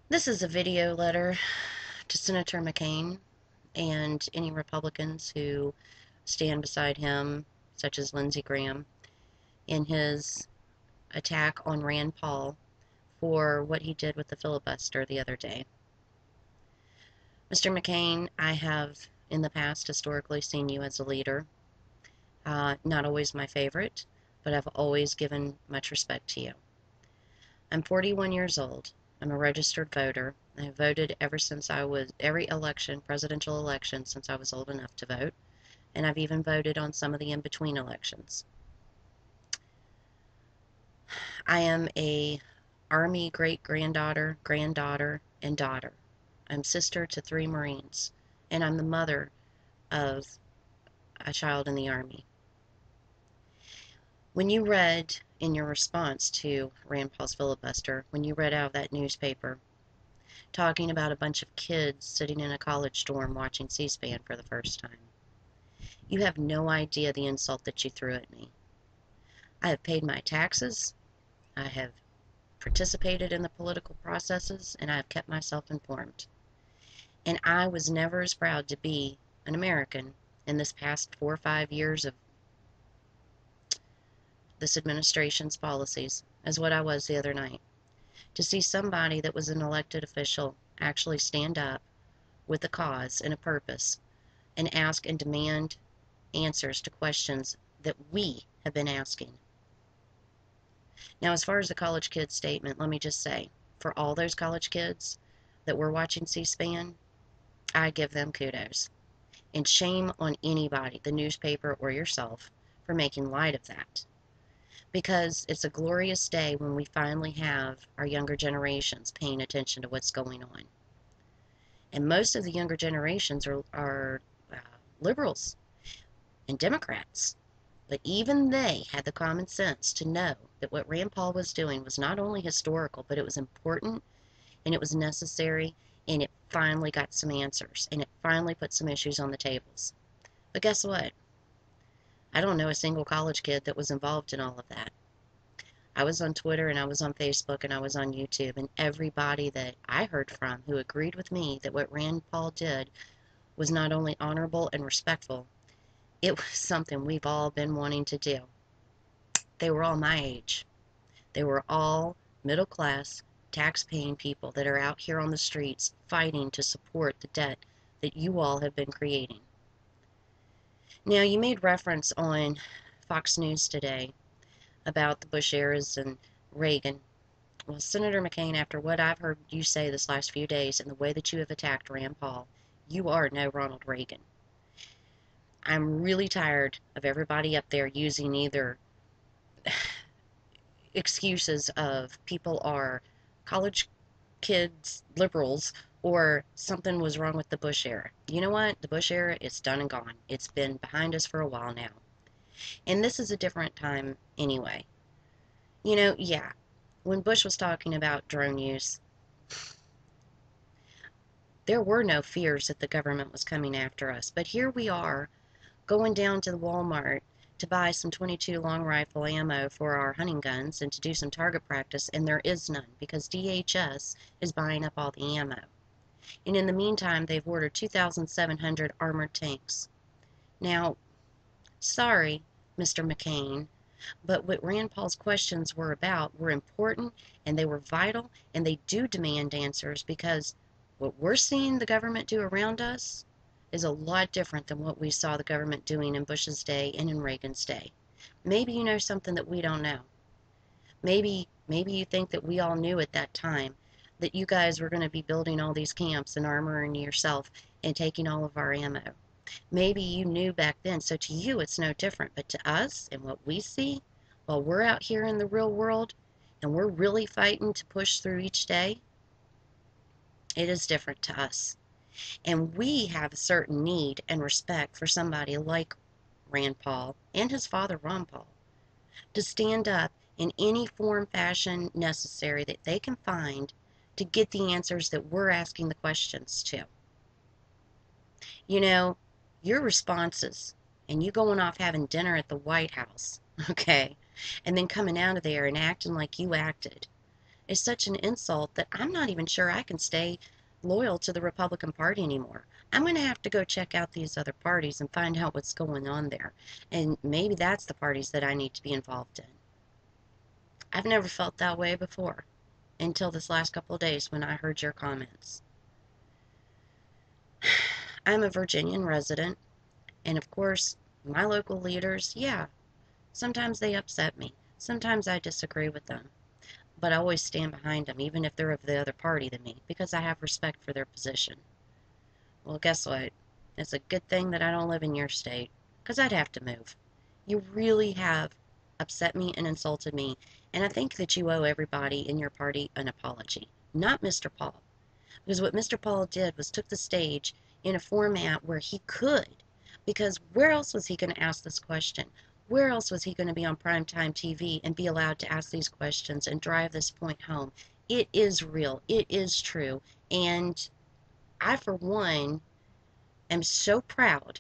This is a video letter to Senator McCain and any Republicans who stand beside him, such as Lindsey Graham, in his attack on Rand Paul for what he did with the filibuster the other day. Mr. McCain, I have in the past historically seen you as a leader. Not always my favorite, but I've always given much respect to you. I'm 41 years old. I'm a registered voter. I have voted ever since I was every election, presidential election, since I was old enough to vote, and I've even voted on some of the in-between elections. I am a Army great-granddaughter, granddaughter, and daughter. I'm sister to 3 Marines, and I'm the mother of a child in the Army. When you read in your response to Rand Paul's filibuster, when you read out of that newspaper, talking about a bunch of kids sitting in a college dorm watching C-SPAN for the first time. You have no idea the insult that you threw at me. I have paid my taxes, I have participated in the political processes, and I have kept myself informed. And I was never as proud to be an American in this past 4 or 5 years of this administration's policies as what I was the other night. To see somebody that was an elected official actually stand up with a cause and a purpose and ask and demand answers to questions that we have been asking. Now, as far as the college kids statement, let me just say, for all those college kids that were watching C-SPAN, I give them kudos. And shame on anybody, the newspaper or yourself, for making light of that. Because it's a glorious day when we finally have our younger generations paying attention to what's going on. And most of the younger generations are liberals and Democrats. But even they had the common sense to know that what Rand Paul was doing was not only historical, but it was important and it was necessary, and it finally got some answers and it finally put some issues on the tables. But guess what? I don't know a single college kid that was involved in all of that. I was on Twitter and I was on Facebook and I was on YouTube, and everybody that I heard from who agreed with me that what Rand Paul did was not only honorable and respectful, it was something we've all been wanting to do. They were all my age. They were all middle class, tax paying people that are out here on the streets fighting to support the debt that you all have been creating. Now, you made reference on Fox News today about the Bush eras and Reagan. Well, Senator McCain, after what I've heard you say this last few days and the way that you have attacked Rand Paul, you are no Ronald Reagan. I'm really tired of everybody up there using either excuses of people are college kids, liberals, or something was wrong with the Bush era. You know what? The Bush era is done and gone. It's been behind us for a while now. And this is a different time anyway. Yeah, when Bush was talking about drone use, there were no fears that the government was coming after us. But here we are going down to the Walmart to buy some 22 long rifle ammo for our hunting guns and to do some target practice, and there is none because DHS is buying up all the ammo. And in the meantime, they've ordered 2,700 armored tanks. Now, sorry, Mr. McCain, but what Rand Paul's questions were about were important and they were vital, and they do demand answers because what we're seeing the government do around us is a lot different than what we saw the government doing in Bush's day and in Reagan's day. Maybe you know something that we don't know. Maybe you think that we all knew at that time that you guys were going to be building all these camps and armoring yourself and taking all of our ammo. Maybe you knew back then, so to you it's no different. But to us and what we see, while we're out here in the real world and we're really fighting to push through each day, it is different to us. And we have a certain need and respect for somebody like Rand Paul and his father, Ron Paul, to stand up in any form, fashion necessary that they can find to get the answers that we're asking the questions to. You know, your responses and you going off having dinner at the White House, okay, and then coming out of there and acting like you acted is such an insult that I'm not even sure I can stay loyal to the Republican Party anymore. I'm going to have to go check out these other parties and find out what's going on there. And maybe that's the parties that I need to be involved in. I've never felt that way before until this last couple of days when I heard your comments. I'm a Virginian resident, and of course, my local leaders, yeah, sometimes they upset me. Sometimes I disagree with them. But I always stand behind them, even if they're of the other party than me, because I have respect for their position. Well, guess what? It's a good thing that I don't live in your state, because I'd have to move. You really have upset me and insulted me, and I think that you owe everybody in your party an apology, not Mr. Paul. Because what Mr. Paul did was took the stage in a format where he could. Because where else was he going to ask this question? Where else was he going to be on primetime TV and be allowed to ask these questions and drive this point home? It is real. It is true. And I, for one, am so proud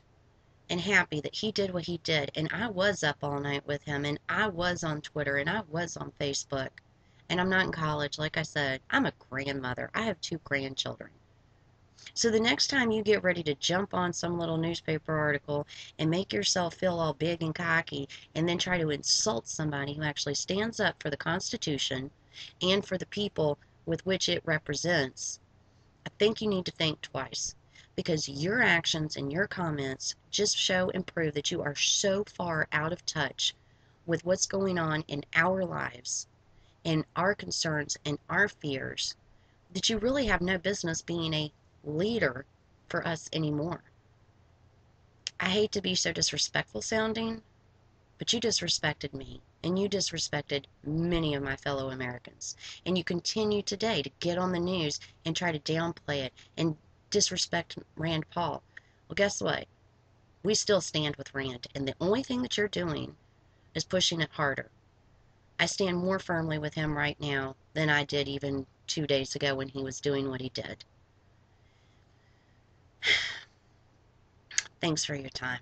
and happy that he did what he did. And I was up all night with him, and I was on Twitter, and I was on Facebook. And I'm not in college, like I said. I'm a grandmother. I have 2 grandchildren. So the next time you get ready to jump on some little newspaper article and make yourself feel all big and cocky and then try to insult somebody who actually stands up for the Constitution and for the people with which it represents, I think you need to think twice, because your actions and your comments just show and prove that you are so far out of touch with what's going on in our lives and our concerns and our fears that you really have no business being a leader for us anymore. I hate to be so disrespectful sounding, but you disrespected me, and you disrespected many of my fellow Americans. And you continue today to get on the news and try to downplay it and disrespect Rand Paul. Well, guess what? We still stand with Rand, and the only thing that you're doing is pushing it harder. I stand more firmly with him right now than I did even 2 days ago when he was doing what he did. Thanks for your time.